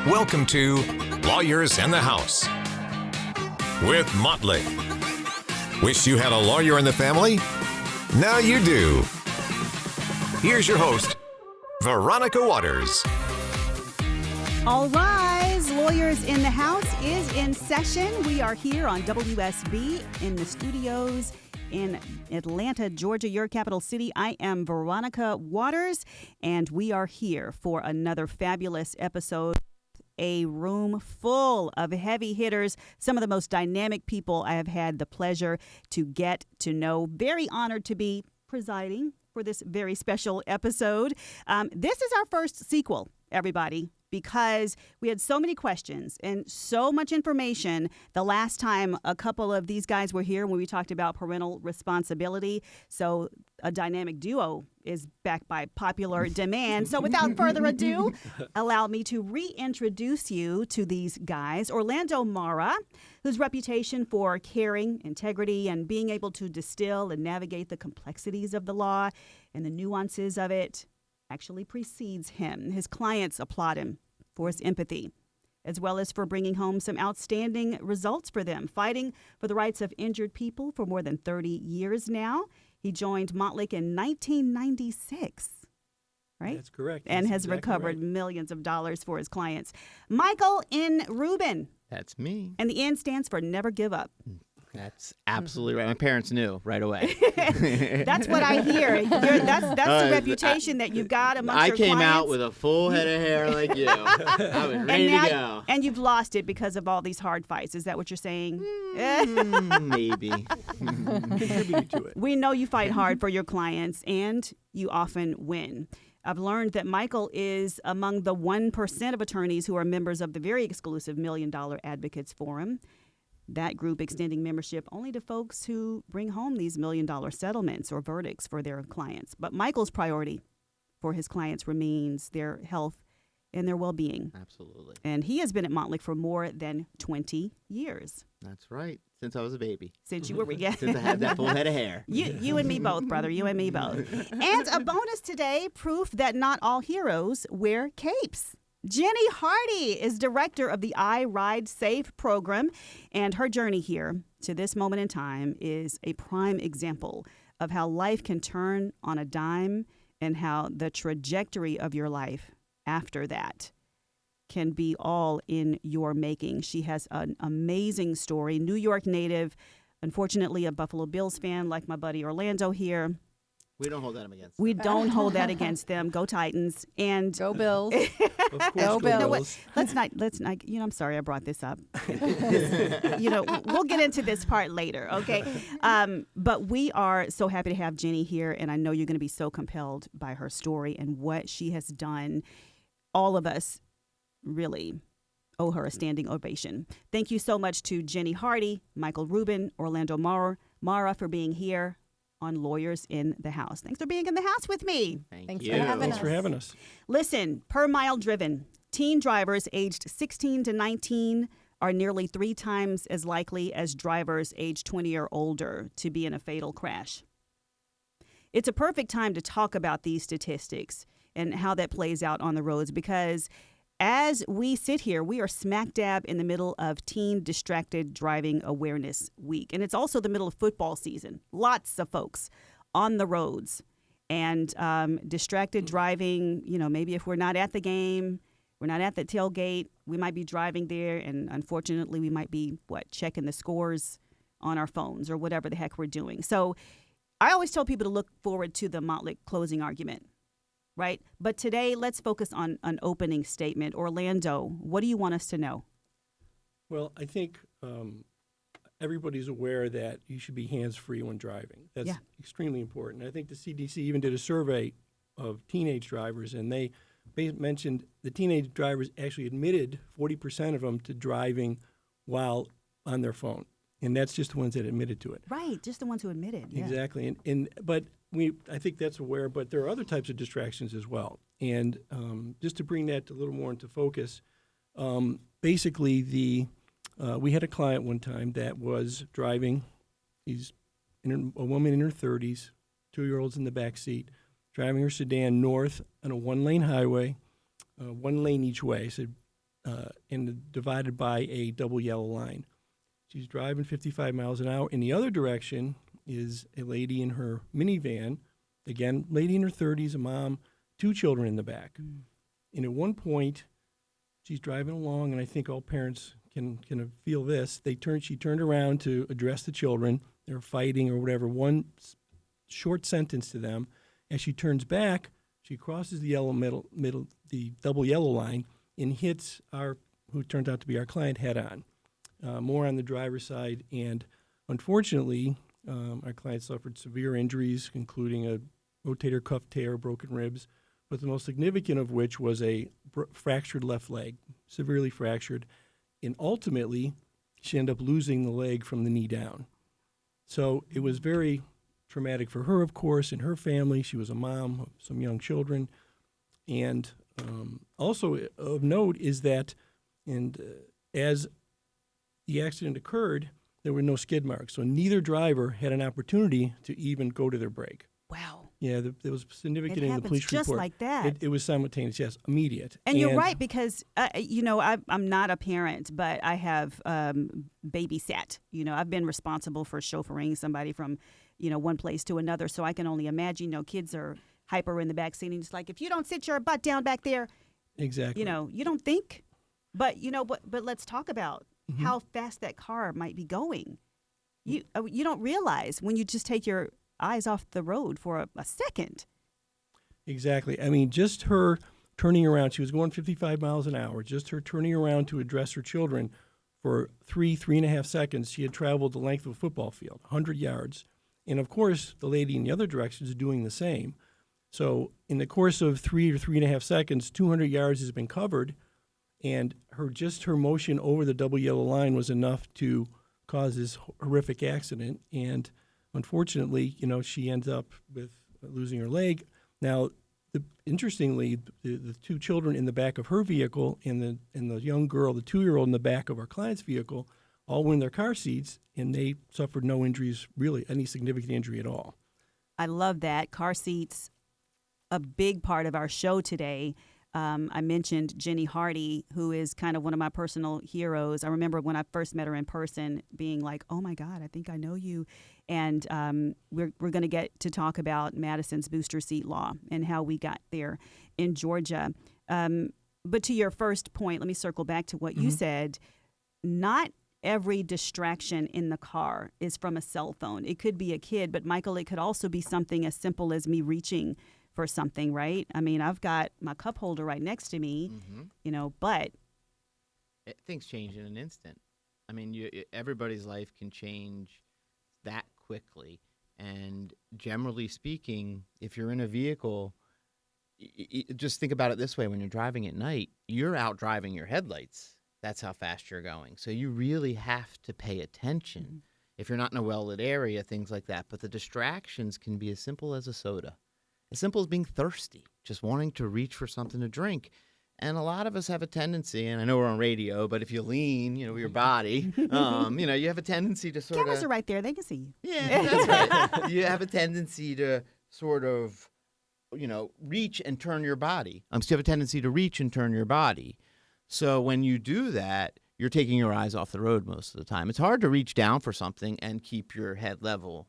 Welcome to Lawyers in the House with Montlick. Wish you had a lawyer in the family? Now you do. Here's your host, Veronica Waters. All rise, Lawyers in the House is in session. We are here on WSB in the studios in Atlanta, Georgia, your capital city. I am Veronica Waters, and we are here for another fabulous episode. A room full of heavy hitters, some of the most dynamic people I have had the pleasure to get to know. Very honored to be presiding for this very special episode. This is our first sequel, everybody, because we had so many questions and so much information the last time a couple of these guys were here when we talked about parental responsibility. So a dynamic duo is back by popular demand. So without further ado, allow me to reintroduce you to these guys. Orlando Mara, whose reputation for caring, integrity, and being able to distill and navigate the complexities of the law and the nuances of it actually precedes him. His clients applaud him for his empathy, as well as for bringing home some outstanding results for them, fighting for the rights of injured people for more than 30 years now. He joined Montlick in 1996, right? That's correct. And That's has exactly recovered right. millions of dollars for his clients. Michael N. Rubin. That's me. And the N stands for never give up. That's absolutely right. My parents knew right away. That's what I hear. That's the reputation that you've got amongst your clients. I came out with a full head of hair like you. I was ready to go. And you've lost it because of all these hard fights. Is that what you're saying? Maybe. Contributed to it. We know you fight hard for your clients, and you often win. I've learned that Michael is among the 1% of attorneys who are members of the very exclusive $1 Million Advocates Forum. That group extending membership only to folks who bring home these $1 million settlements or verdicts for their clients. But Michael's priority for his clients remains their health and their well-being. Absolutely. And he has been at Montlick for more than 20 years. That's right. Since I was a baby. Since you were Since I had that full head of hair. You and me both, brother. You and me both. And a bonus today, proof that not all heroes wear capes. Jenny Hardy is director of the I Ride Safe program, and her journey here to this moment in time is a prime example of how life can turn on a dime and how the trajectory of your life after that can be all in your making. She has an amazing story. New York native, unfortunately a Buffalo Bills fan like my buddy Orlando here. We don't hold that against We don't hold that against them. Go Titans. And Go Bills. Of course, Go Bills. you know what? Let's not, I'm sorry I brought this up. We'll get into this part later, okay? But we are so happy to have Jenny here, and I know you're going to be so compelled by her story and what she has done. All of us really owe her a standing ovation. Thank you so much to Jenny Hardy, Michael Rubin, Orlando Mara for being here on Lawyers in the House. Thanks for being in the house with me. Thanks for having Thanks us. for having us. Listen, per mile driven, teen drivers aged 16 to 19 are nearly 3 times as likely as drivers aged 20 or older to be in a fatal crash. It's a perfect time to talk about these statistics and how that plays out on the roads, because as we sit here, we are smack dab in the middle of Teen Distracted Driving Awareness Week. And it's also the middle of football season. Lots of folks on the roads. And distracted driving, maybe if we're not at the game, we're not at the tailgate, we might be driving there. And unfortunately, we might be, checking the scores on our phones or whatever the heck we're doing. So I always tell people to look forward to the Montlick closing argument. Right? But today, let's focus on an opening statement. Orlando, what do you want us to know? Well, I think everybody's aware that you should be hands-free when driving. That's extremely important. I think the CDC even did a survey of teenage drivers, and they mentioned the teenage drivers actually admitted 40% of them to driving while on their phone. And that's just the ones that admitted to it. Right, just the ones who admitted. Yeah. Exactly. But I think that's aware, but there are other types of distractions as well. And just to bring that a little more into focus, basically we had a client one time that was driving. He's a woman in her 30s, 2-year-olds in the back seat, driving her sedan north on a one-lane highway, one lane each way. So and divided by a double yellow line. She's driving 55 miles an hour. In the other direction is a lady in her minivan, again, lady in her 30s, a mom, 2 children in the back. And at one point, she's driving along, and I think all parents can feel this. She turned around to address the children. They're fighting or whatever. One short sentence to them. As she turns back, she crosses the the double yellow line, and hits who turned out to be our client head on. More on the driver's side, and unfortunately, our client suffered severe injuries, including a rotator cuff tear, broken ribs, but the most significant of which was a fractured left leg, severely fractured, and ultimately, she ended up losing the leg from the knee down. So it was very traumatic for her, of course, and her family. She was a mom of some young children, and also of note is that, as the accident occurred, there were no skid marks, so neither driver had an opportunity to even go to their brake. Wow. Yeah, there was significant in the police report. Just like that. It was simultaneous, yes, immediate. And you're right, because, I'm not a parent, but I have babysat. I've been responsible for chauffeuring somebody from, one place to another, so I can only imagine, kids are hyper in the back seat, and it's like, if you don't sit your butt down back there, exactly. You don't think. But, but let's talk about how fast that car might be going. You don't realize when you just take your eyes off the road for a second. Exactly. I mean, just her turning around, she was going 55 miles an hour, just her turning around to address her children for 3.5 seconds, she had traveled the length of a football field, 100 yards. And of course, the lady in the other direction is doing the same. So in the course of 3 or 3.5 seconds, 200 yards has been covered, and her motion over the double yellow line was enough to cause this horrific accident. And unfortunately, she ends up with losing her leg. Now, interestingly, the 2 children in the back of her vehicle and the young girl, the 2-year-old in the back of our client's vehicle, all were in their car seats, and they suffered no injuries, really any significant injury at all. I love that. Car seats, a big part of our show today. I mentioned Jenny Hardy, who is kind of one of my personal heroes. I remember when I first met her in person being like, oh, my God, I think I know you. And we're going to get to talk about Madison's booster seat law and how we got there in Georgia. But to your first point, let me circle back to what you said. Not every distraction in the car is from a cell phone. It could be a kid, but Michael, it could also be something as simple as me reaching for something, right? I mean, I've got my cup holder right next to me, but things change in an instant. I mean, everybody's life can change that quickly. And generally speaking, if you're in a vehicle, just think about it this way. When you're driving at night, you're out driving your headlights. That's how fast you're going. So you really have to pay attention. If you're not in a well-lit area, things like that. But the distractions can be as simple as a soda. As simple as being thirsty, just wanting to reach for something to drink. And a lot of us have a tendency, and I know we're on radio, but if you lean, with your body, you have a tendency to sort of... Cameras are right there. They can see you. Yeah, that's right. You have a tendency to sort of, reach and turn your body. So you have a tendency to reach and turn your body. So when you do that, you're taking your eyes off the road most of the time. It's hard to reach down for something and keep your head level.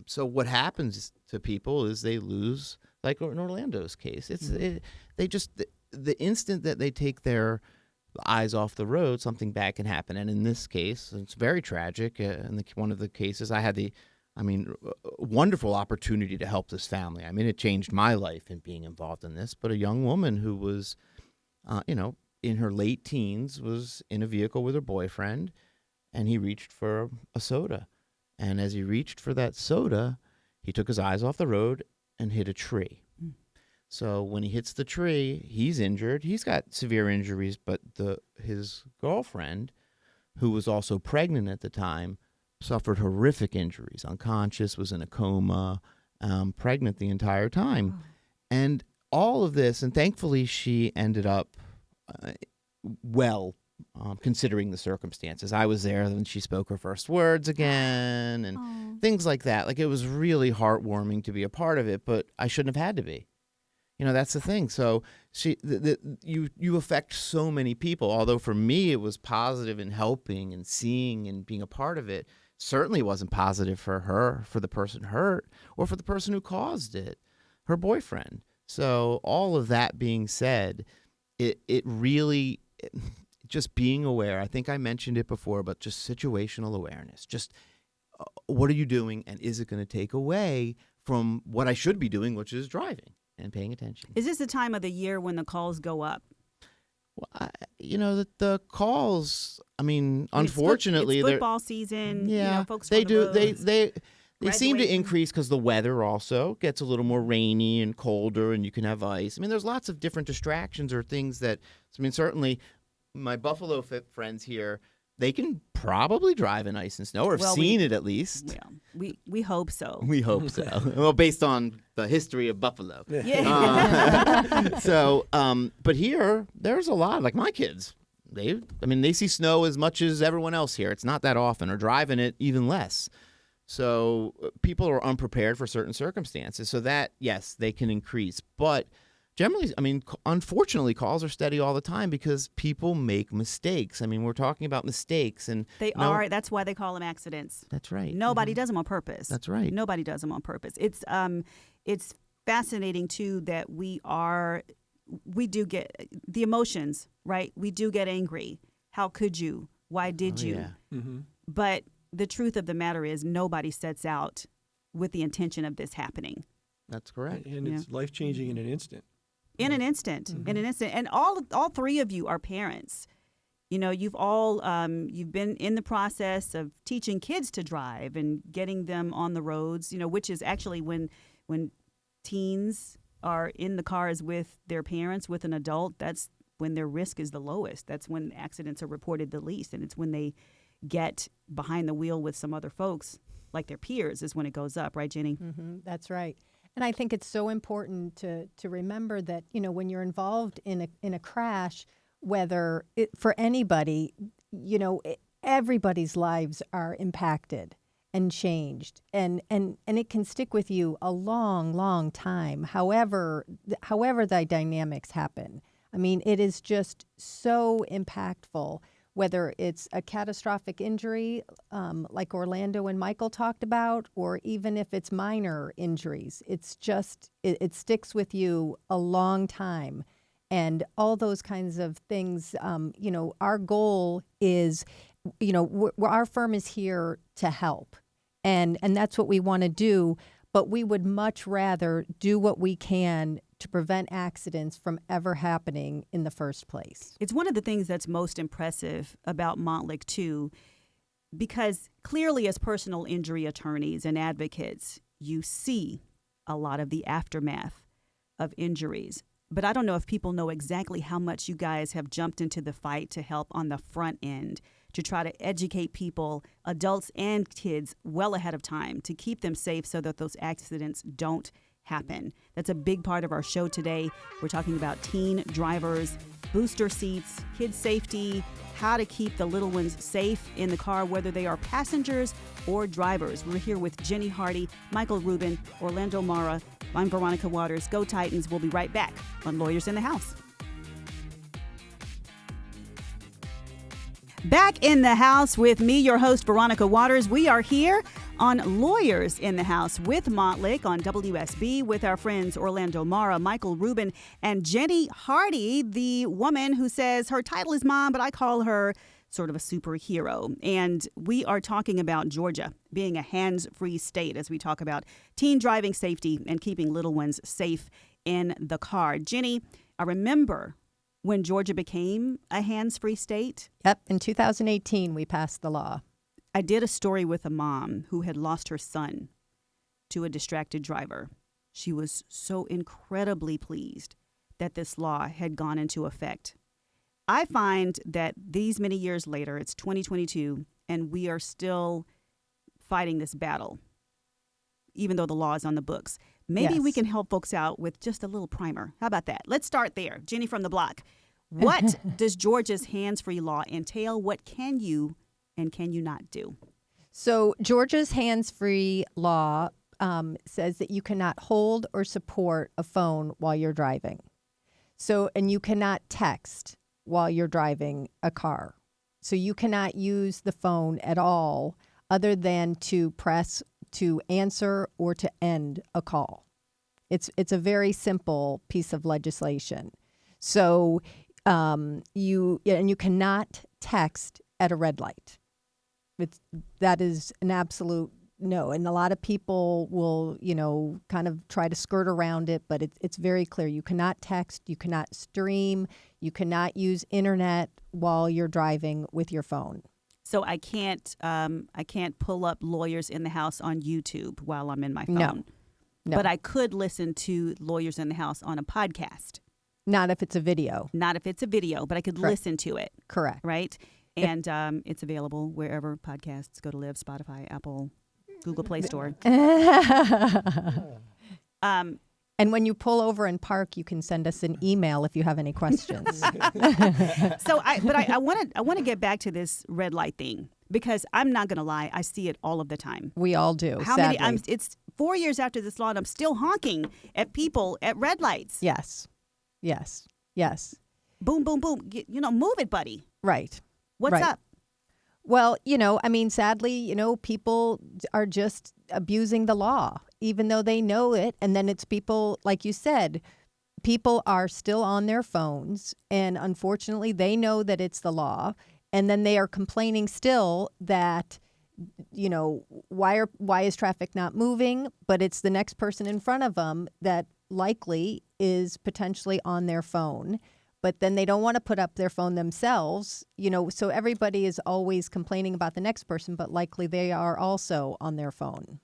So what happens to people is they lose, like in Orlando's case. The instant that they take their eyes off the road, something bad can happen. And in this case, it's very tragic. In one of the cases, I had wonderful opportunity to help this family. I mean, it changed my life in being involved in this. But a young woman who was, in her late teens, was in a vehicle with her boyfriend, and he reached for a soda. And as he reached for that soda, he took his eyes off the road and hit a tree. So when he hits the tree, he's injured. He's got severe injuries, but his girlfriend, who was also pregnant at the time, suffered horrific injuries, unconscious, was in a coma, pregnant the entire time. Oh. And all of this, and thankfully she ended up considering the circumstances. I was there when she spoke her first words again and things like that. Like, it was really heartwarming to be a part of it, but I shouldn't have had to be. That's the thing. So you affect so many people. Although for me, it was positive in helping and seeing and being a part of it. Certainly wasn't positive for her, for the person hurt, or for the person who caused it, her boyfriend. So all of that being said, it really, just being aware, I think I mentioned it before, but just situational awareness. Just what are you doing, and is it going to take away from what I should be doing, which is driving and paying attention? Is this the time of the year when the calls go up? Well, the calls, unfortunately, it's football season. Yeah, folks they from the do. roads. They seem to increase because the weather also gets a little more rainy and colder, and you can have ice. There's lots of different distractions or things that. Certainly, my Buffalo friends here, they can probably drive in ice and snow, or have seen it at least. Yeah, we hope so. We hope so. Well, based on the history of Buffalo. Yeah. But here, there's a lot. Like my kids, they see snow as much as everyone else here. It's not that often, or driving it even less. So people are unprepared for certain circumstances. So that, yes, they can increase. But generally, unfortunately, calls are steady all the time because people make mistakes. We're talking about mistakes. And they are. That's why they call them accidents. That's right. Nobody does them on purpose. That's right. Nobody does them on purpose. It's fascinating, too, that we do get the emotions, right? We do get angry. How could you? Why did you? Yeah. Mm-hmm. But the truth of the matter is nobody sets out with the intention of this happening. That's correct. And it's life-changing in an instant. In an instant. Mm-hmm. In an instant. And all three of you are parents. You've all you've been in the process of teaching kids to drive and getting them on the roads, which is actually when teens are in the cars with their parents, with an adult, that's when their risk is the lowest. That's when accidents are reported the least. And it's when they get behind the wheel with some other folks, like their peers, is when it goes up. Right, Jenny? Mm-hmm. That's right. And I think it's so important to remember that, when you're involved in a crash, whether for anybody, everybody's lives are impacted and changed, and it can stick with you a long, long time. However the dynamics happen. It is just so impactful. Whether it's a catastrophic injury like Orlando and Michael talked about, or even if it's minor injuries, it's just, it sticks with you a long time. And all those kinds of things, our goal is, our firm is here to help. And that's what we want to do. But we would much rather do what we can to prevent accidents from ever happening in the first place. It's one of the things that's most impressive about Montlick, too, because clearly as personal injury attorneys and advocates, you see a lot of the aftermath of injuries. But I don't know if people know exactly how much you guys have jumped into the fight to help on the front end, to try to educate people, adults and kids, well ahead of time, to keep them safe so that those accidents don't happen. That's a big part of our show today. We're talking about teen drivers, booster seats, kid safety, how to keep the little ones safe in the car, whether they are passengers or drivers. We're here with Jenny Hardy, Michael Rubin, Orlando Mara. I'm Veronica Waters. Go Titans. We'll be right back on Lawyers in the House. Back in the house with me, your host, Veronica Waters. We are here on Lawyers in the House with Montlick on WSB with our friends Orlando Mara, Michael Rubin, and Jenny Hardy, the woman who says her title is mom, but I call her sort of a superhero. And we are talking about Georgia being a hands-free state as we talk about teen driving safety and keeping little ones safe in the car. Jenny, I remember when Georgia became a hands-free state. Yep, in 2018 we passed the law. I did a story with a mom who had lost her son to a distracted driver. She was so incredibly pleased that this law had gone into effect. I find that these many years later, it's 2022, and we are still fighting this battle, even though the law is on the books. Maybe we can help folks out with just a little primer. How about that? Let's start there. Jenny from the block. What does Georgia's hands-free law entail? What can you and can you not do? So Georgia's hands-free law says that you cannot hold or support a phone while you're driving. So, and you cannot text while you're driving a car. So you cannot use the phone at all other than to press to answer or to end a call. It's a very simple piece of legislation. So you cannot text at a red light. That is an absolute no. And a lot of people will, kind of try to skirt around it, but it's very clear. You cannot text, you cannot stream, you cannot use internet while you're driving with your phone. So I can't pull up Lawyers in the House on YouTube while I'm in my phone. No. But I could listen to Lawyers in the House on a podcast. Not if it's a video. Not if it's a video, but I could listen to it. Correct. Right? And it's available wherever podcasts go to live, Spotify, Apple, Google Play Store. And when you pull over and park, you can send us an email if you have any questions. So I want to get back to this red light thing, because I'm not going to lie, I see it all of the time. We all do. How sadly. many? It's 4 years after this law, and I'm still honking at people at red lights. Yes. Boom, boom, boom. Move it, buddy. Right. What's right. up? Well, sadly, people are just abusing the law, even though they know it. And then it's people, like you said, people are still on their phones. And unfortunately, they know that it's the law. And then they are complaining still that, why is traffic not moving? But it's the next person in front of them that likely is potentially on their phone. But then they don't want to put up their phone themselves, so everybody is always complaining about the next person, but likely they are also on their phone.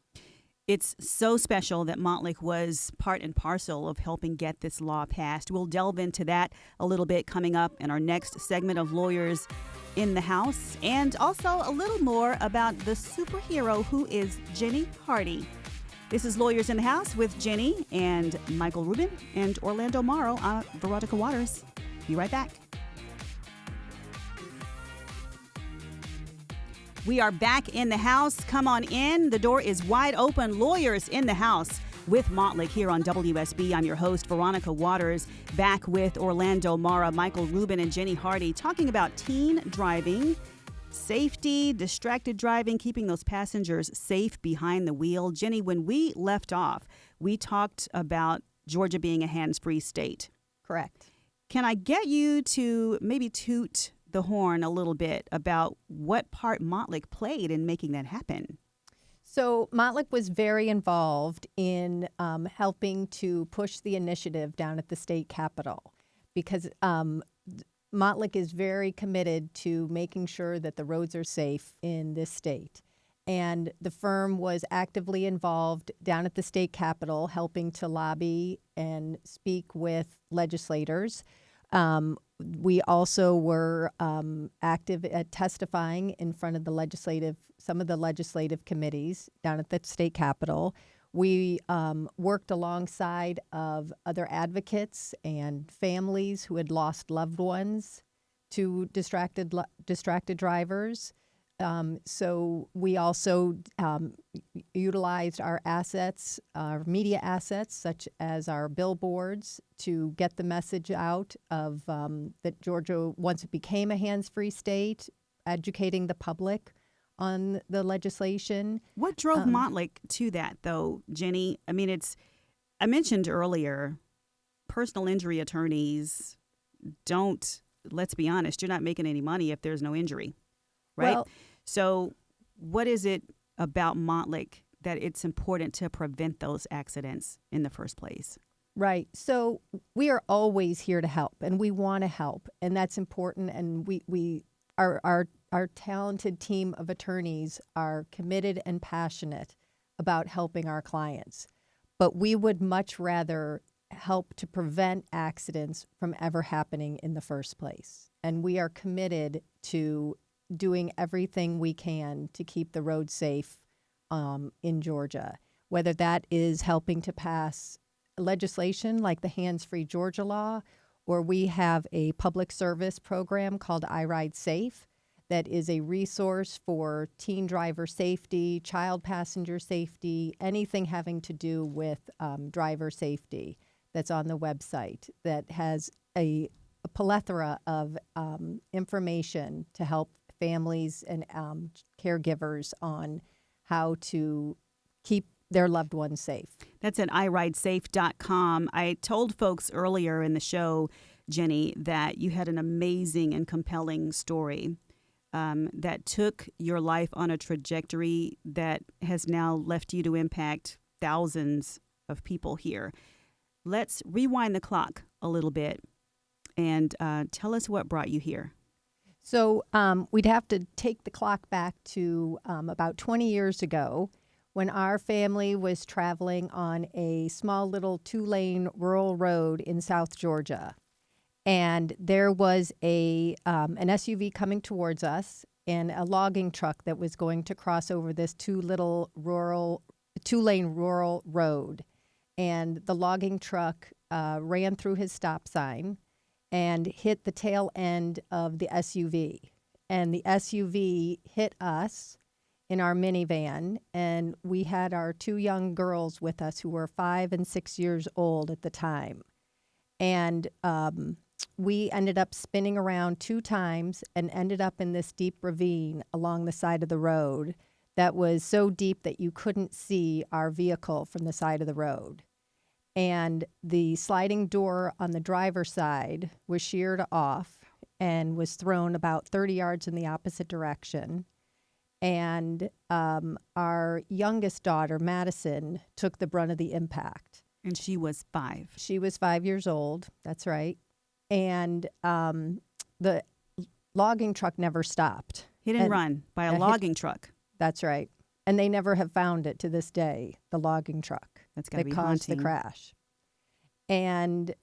It's so special that Montlick was part and parcel of helping get this law passed. We'll delve into that a little bit coming up in our next segment of Lawyers in the House, and also a little more about the superhero who is Jenny Hardy. This is Lawyers in the House with Jenny and Michael Rubin and Orlando Morrow. Veronica Waters. Be right back. We are back in the house. Come on in. The door is wide open. Lawyers in the House with Montlick here on WSB. I'm your host, Veronica Waters, back with Orlando Morrow, Michael Rubin, and Jenny Hardy, talking about teen driving, safety, distracted driving, keeping those passengers safe behind the wheel. Jenny, when we left off, we talked about Georgia being a hands-free state. Correct. Can I get you to maybe toot the horn a little bit about what part Montlick played in making that happen? So Montlick was very involved in helping to push the initiative down at the state capitol, because Montlick is very committed to making sure that the roads are safe in this state. And the firm was actively involved down at the state capitol, helping to lobby and speak with legislators. We also were active at testifying in front of some of the legislative committees down at the state capitol. We worked alongside of other advocates and families who had lost loved ones to distracted drivers. So we also utilized our assets, our media assets, such as our billboards, to get the message out of that Georgia, once it became a hands-free state, educating the public on the legislation. What drove Montlick to that, though, Jenny? I mean, I mentioned earlier, personal injury attorneys don't, let's be honest, you're not making any money if there's no injury. Right? Well, so what is it about Montlick that it's important to prevent those accidents in the first place? Right. So we are always here to help, and we want to help, and that's important. And our talented team of attorneys are committed and passionate about helping our clients. But we would much rather help to prevent accidents from ever happening in the first place. And we are committed to doing everything we can to keep the road safe in Georgia, whether that is helping to pass legislation like the Hands-Free Georgia law, or we have a public service program called I Ride Safe that is a resource for teen driver safety, child passenger safety, anything having to do with driver safety that's on the website that has a plethora of information to help families and caregivers on how to keep their loved ones safe. That's at iRideSafe.com. I told folks earlier in the show, Jenny, that you had an amazing and compelling story that took your life on a trajectory that has now left you to impact thousands of people here. Let's rewind the clock a little bit and tell us what brought you here. So we'd have to take the clock back to about 20 years ago when our family was traveling on a small little 2-lane rural road in South Georgia. And there was an SUV coming towards us and a logging truck that was going to cross over this 2-lane rural road. And the logging truck ran through his stop sign and hit the tail end of the SUV. And the SUV hit us in our minivan, and we had our 2 young girls with us who were 5 and 6 years old at the time. And we ended up spinning around 2 times and ended up in this deep ravine along the side of the road that was so deep that you couldn't see our vehicle from the side of the road. And the sliding door on the driver's side was sheared off and was thrown about 30 yards in the opposite direction. And our youngest daughter, Madison, took the brunt of the impact. And she was 5. She was 5 years old. That's right. And the logging truck never stopped. Hit and run by a logging truck. That's right. And they never have found it to this day, the logging truck. That's got to be caused haunting. the crash. And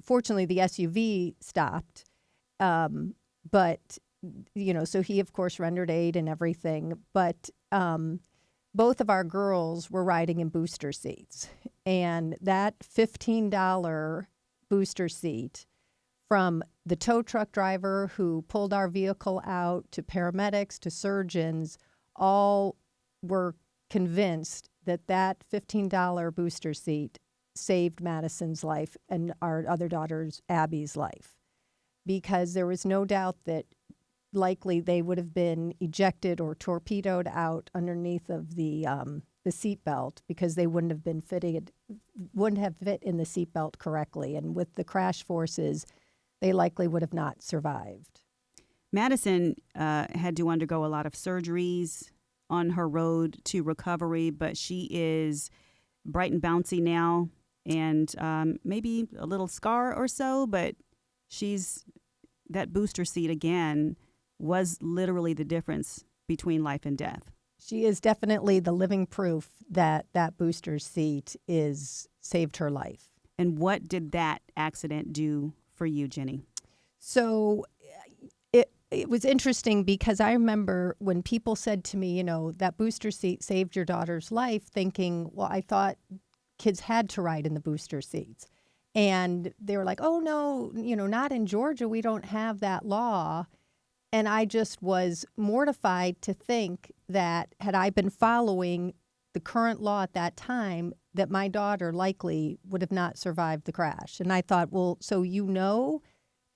fortunately, the SUV stopped. But, so he, of course, rendered aid and everything. But both of our girls were riding in booster seats. And that $15 booster seat, from the tow truck driver who pulled our vehicle out to paramedics to surgeons, all were convinced that that $15 booster seat saved Madison's life and our other daughter's, Abby's, life, because there was no doubt that likely they would have been ejected or torpedoed out underneath of the seatbelt because they wouldn't have fit in the seatbelt correctly. And with the crash forces, they likely would have not survived. Madison had to undergo a lot of surgeries on her road to recovery, but she is bright and bouncy now, and maybe a little scar or so, but that booster seat again was literally the difference between life and death. She is definitely the living proof that that booster seat saved her life. And what did that accident do for you, Jenny? So it was interesting because I remember when people said to me, that booster seat saved your daughter's life, thinking, well, I thought kids had to ride in the booster seats. And they were like, oh, no, not in Georgia. We don't have that law. And I just was mortified to think that had I been following the current law at that time, that my daughter likely would have not survived the crash. And I thought, well, so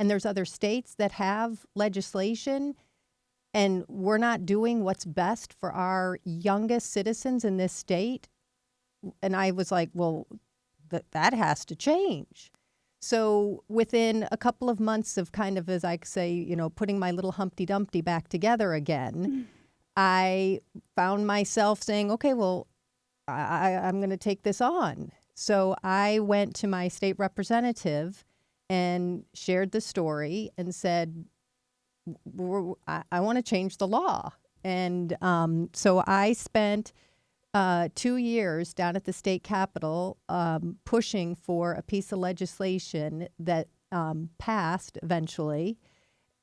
and there's other states that have legislation, and we're not doing what's best for our youngest citizens in this state. And I was like, well, that has to change. So within a couple of months of kind of, as I say, putting my little Humpty Dumpty back together again, I found myself saying, okay, well, I'm going to take this on. So I went to my state representative and shared the story and said, I want to change the law. And so I spent 2 years down at the state capitol pushing for a piece of legislation that passed eventually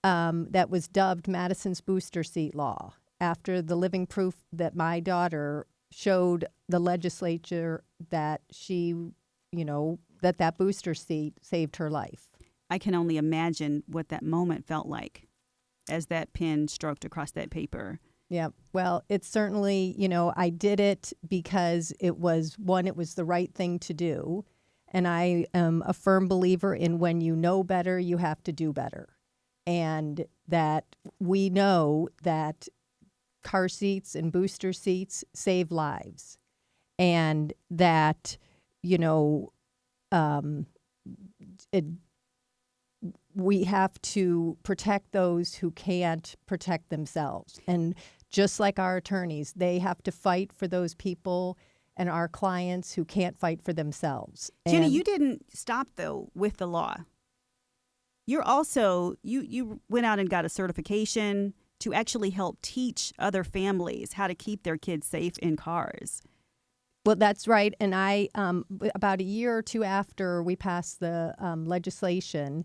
that was dubbed Madison's Booster Seat Law, after the living proof that my daughter showed the legislature that she, that booster seat saved her life. I can only imagine what that moment felt like. as that pen stroked across that paper. Yeah. Well, it's certainly, I did it because it was the right thing to do. And I am a firm believer in when you know better, you have to do better. And that we know that car seats and booster seats save lives. And that, we have to protect those who can't protect themselves. And just like our attorneys, they have to fight for those people and our clients who can't fight for themselves. Jenny, you didn't stop, though, with the law. You're also, you went out and got a certification to actually help teach other families how to keep their kids safe in cars. Well, that's right. And I, about a year or two after we passed the legislation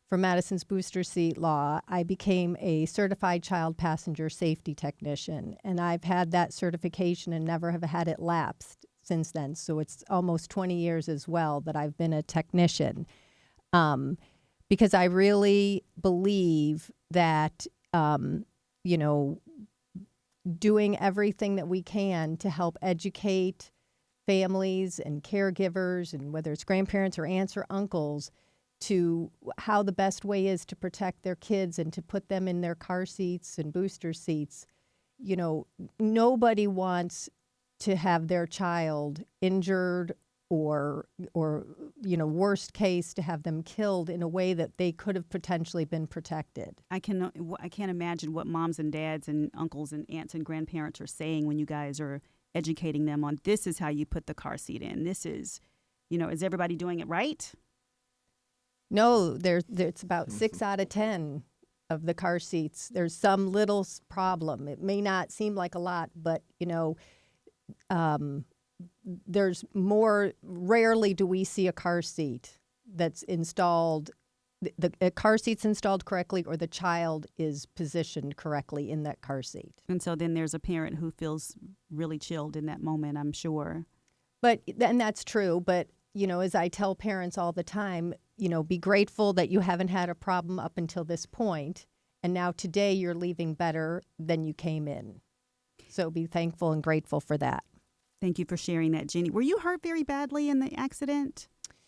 for Madison's booster seat law, I became a certified child passenger safety technician. And I've had that certification and never have had it lapsed since then. So it's almost 20 years as well that I've been a technician. Because I really believe that, doing everything that we can to help educate families and caregivers, and whether it's grandparents or aunts or uncles, to how the best way is to protect their kids and to put them in their car seats and booster seats. Nobody wants to have their child injured or worst case, to have them killed in a way that they could have potentially been protected. I can't imagine what moms and dads and uncles and aunts and grandparents are saying when you guys are educating them on this is how you put the car seat in. This is, is everybody doing it right? No, it's about 6 out of 10 of the car seats. There's some little problem. It may not seem like a lot, but, there's more. Rarely do we see a car seat that's installed, the car seat's installed correctly or the child is positioned correctly in that car seat. And so then there's a parent who feels really chilled in that moment, I'm sure. And that's true. But, as I tell parents all the time, be grateful that you haven't had a problem up until this point, and now today you're leaving better than you came in. So be thankful and grateful for that. Thank you for sharing that, Jenny. Were you hurt very badly in the accident?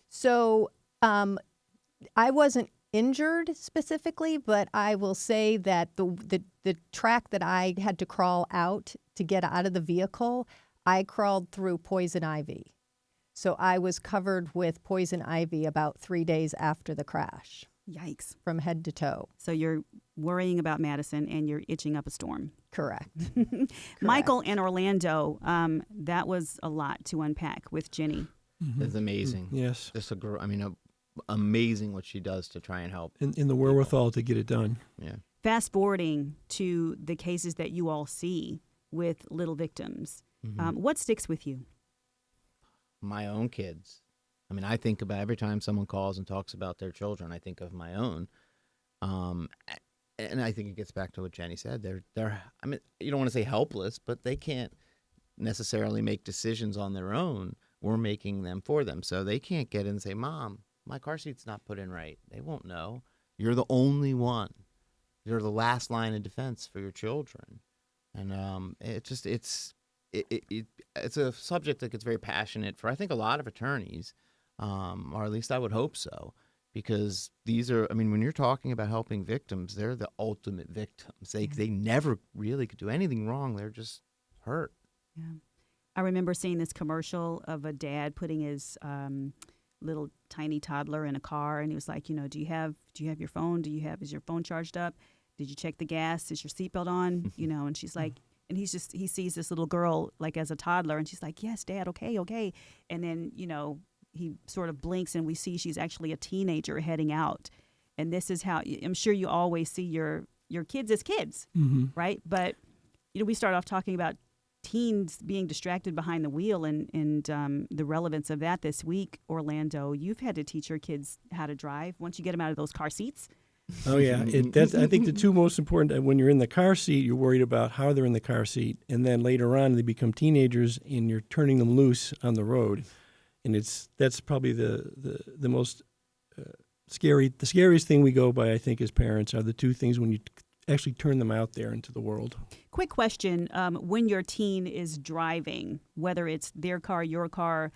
So I wasn't injured specifically, but I will say that the track that I had to crawl out to get out of the vehicle, I crawled through poison ivy. So I was covered with poison ivy about 3 days after the crash. Yikes. From head to toe. So you're worrying about Madison and you're itching up a storm. Correct. Michael in Orlando, that was a lot to unpack with Jenny. Mm-hmm. It's amazing. Yes. Just amazing what she does to try and help. In the wherewithal to get it done. Yeah. Fast forwarding to the cases that you all see with little victims, what sticks with you? My own kids. I think about every time someone calls and talks about their children, I think of my own. And I think it gets back to what Jenny said. They're you don't want to say helpless, but they can't necessarily make decisions on their own. We're making them for them. So they can't get in and say, Mom, my car seat's not put in right. They won't know. You're the only one. You're the last line of defense for your children. And it's a subject that gets very passionate for, I think, a lot of attorneys, or at least I would hope so, because these are, when you're talking about helping victims, they're the ultimate victims. They never really could do anything wrong. They're just hurt. Yeah. I remember seeing this commercial of a dad putting his little tiny toddler in a car, and he was like, do you have your phone? Is your phone charged up? Did you check the gas? Is your seatbelt on? And she's like, and he sees this little girl like as a toddler, and she's like, yes, Dad, okay. And then, he sort of blinks and we see she's actually a teenager heading out. And this is how, I'm sure you always see your kids as kids, right? But, we start off talking about teens being distracted behind the wheel and the relevance of that this week. Orlando, you've had to teach your kids how to drive once you get them out of those car seats. Oh, yeah. I think the two most important, when you're in the car seat, you're worried about how they're in the car seat. And then later on, they become teenagers and you're turning them loose on the road. And that's probably the most the scariest thing we go by, I think, as parents are the two things when you actually turn them out there into the world. Quick question. When your teen is driving, whether it's their car, your car,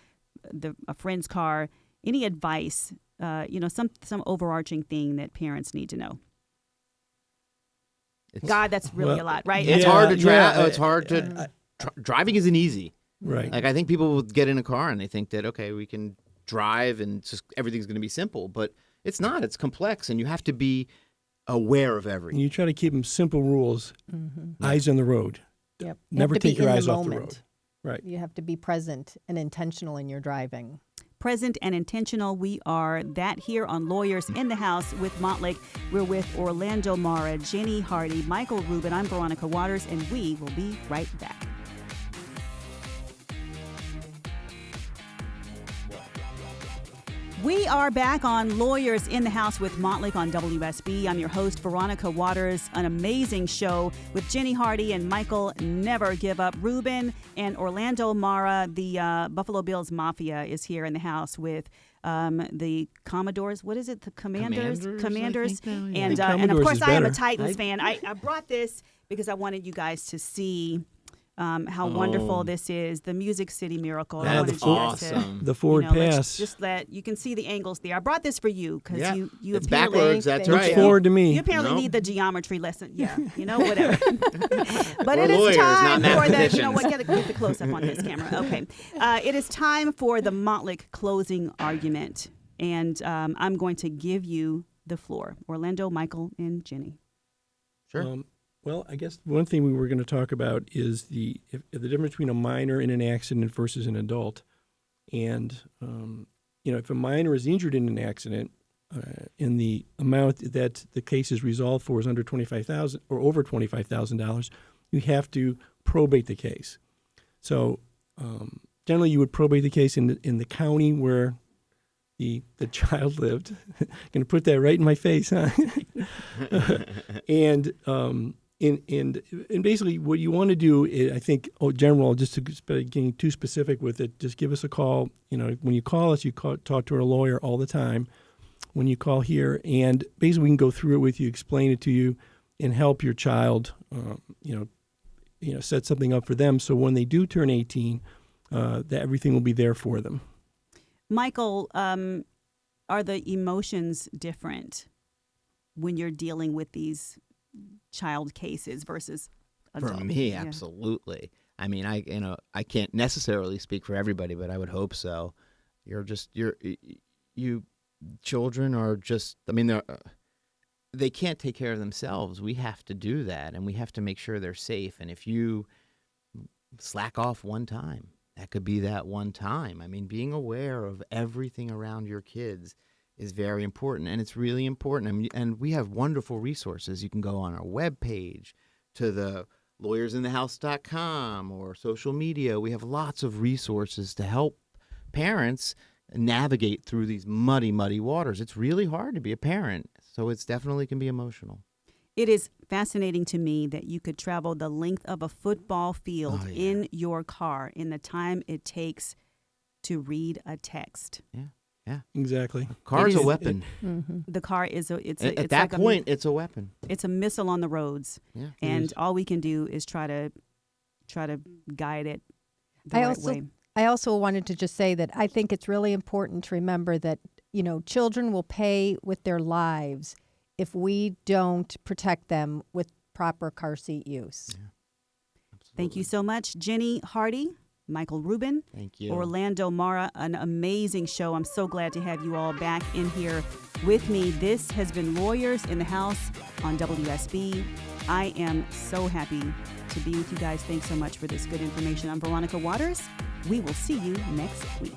a friend's car, any advice, some overarching thing that parents need to know? God, that's really a lot, right? It's Yeah, hard to yeah, it's hard to driving isn't easy. Right. Like I think people will get in a car and they think that okay, we can drive and just everything's going to be simple, but it's not. It's complex, and you have to be aware of everything. You try to keep them simple rules, eyes on the road. Yep. Never have to take be your in eyes the off the moment. road. Right. You have to be present and intentional in your driving. Present and intentional. We are that here on Lawyers in the House with Montlick. We're with Orlando Mara, Jenny Hardy, Michael Rubin. I'm Veronica Waters, and we will be right back. We are back on Lawyers in the House with Montlick on WSB. I'm your host, Veronica Waters. An amazing show with Jenny Hardy and Michael Never Give Up Rubin, and Orlando Mara. The Buffalo Bills Mafia is here in the house with the Commodores. What is it? The Commanders. I think now, yeah. And I think and of Commodores course, is I am a better. Titans fan. I brought this because I wanted you guys to see how wonderful this is. The Music City Miracle. I That's wanted you guys to, awesome. The forward let's pass. just let you can see the angles there. I brought this for you because Yeah. you It's apparently backwards. That's Looks right. Forward to me. you apparently No. need the geometry lesson. Yeah, whatever. But We're it is lawyers, time not for the. mathematicians. Get the close up on this camera. Okay, it is time for the Montlick closing argument, and I'm going to give you the floor. Orlando, Michael, and Jenny. Sure. Well, I guess one thing we were going to talk about is the difference between a minor in an accident versus an adult. And, if a minor is injured in an accident, and the amount that the case is resolved for is under $25,000 or over $25,000, you have to probate the case. So generally you would probate the case in the county where the child lived. Going to put that right in my face, huh? And basically what you want to do is, I think, general, just to getting too specific with it, just give us a call. When you call us, talk to our lawyer all the time. When you call here, and basically we can go through it with you, explain it to you, and help your child, set something up for them. So when they do turn 18, that everything will be there for them. Michael, are the emotions different when you're dealing with these child cases versus adult? For me, Yeah. absolutely. I mean, I can't necessarily speak for everybody, but I would hope so. You children are just, I mean, they can't take care of themselves. We have to do that, and we have to make sure they're safe. And if you slack off one time, that could be that one time. I mean, being aware of everything around your kids is very important, and it's really important. I mean, and we have wonderful resources. You can go on our webpage to the lawyersinthehouse.com or social media. We have lots of resources to help parents navigate through these muddy, muddy waters. It's really hard to be a parent, so it's definitely can be emotional. It is fascinating to me that you could travel the length of a football field in your car in the time it takes to read a text. Yeah, Exactly. car's It a is- weapon. The car is it's At that point, it's a weapon. it's a missile on the roads, Yeah, and all we can do is try to guide it the right way. I also wanted to just say that I think it's really important to remember that, children will pay with their lives if we don't protect them with proper car seat use. Yeah. Thank you so much, Jenny Hardy, Michael Rubin, Thank you. Orlando Mara. An amazing show. I'm so glad to have you all back in here with me. This has been Lawyers in the House on WSB. I am so happy to be with you guys. Thanks so much for this good information. I'm Veronica Waters. We will see you next week.